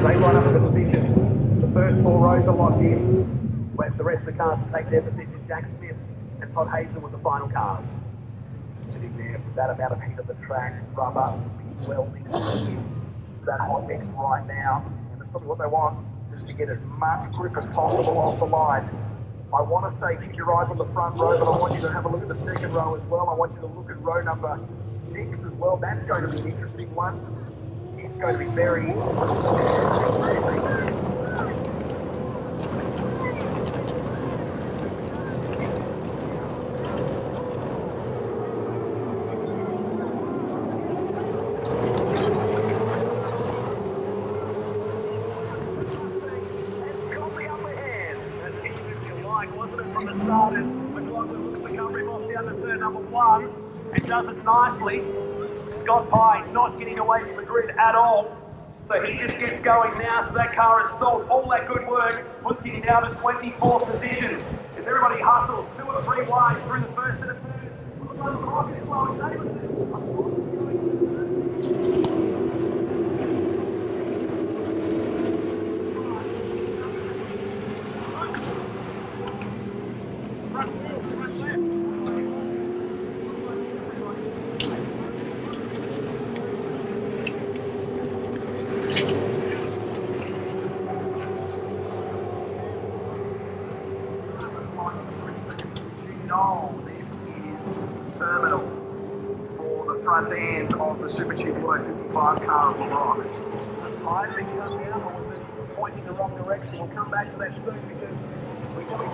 They line up in the position. The first four rows are locked in. Wait for the rest of the cars to take their position. Jack Smith and Todd Hazen with the final cars. Sitting there with that amount of heat of the track, rubber, welding, that hot mix right now. And that's probably what they want, just to get as much grip as possible off the line. I want to say keep your eyes on the front row, but I want you to have a look at the second row as well. I want you to look at row number 6 as well. That's going to be an interesting one. It's going to be very... Wasn't it from the start as McLaughlin looks to cover him off down to turn number 1 and does it nicely. Scott Pye not getting away from the grid at all. So he just gets going now, so that car has stalled. All that good work puts him down to 24th position. As everybody hustles 2 or 3 wide through the first set of this is terminal for the front end of the Super Chief Auto 55 car of the block. The tyres that come down, or was it pointing the wrong direction? We'll come back to that soon because we're going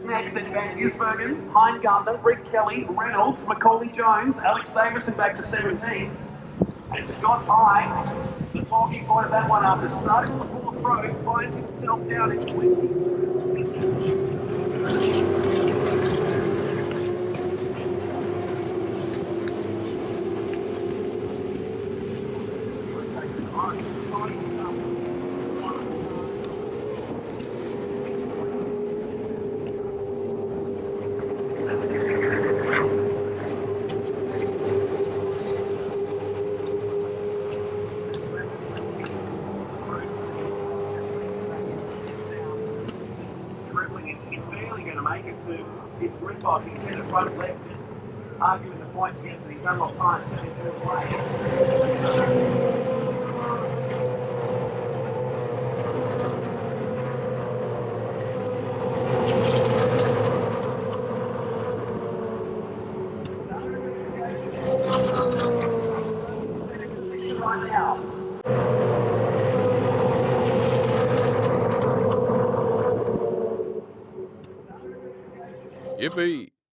next at Van Gisbergen, Heingardner, Rick Kelly, Reynolds, Macaulay Jones, Alex Davison back to 17, and Scott Pye, the talking point of that one after starting on the 4th row, finds himself down in 20. He's barely going to make it to his grid box. He's in the front left, just arguing the point again, but he's done a lot of time, certainly third place. Right now. Yippee!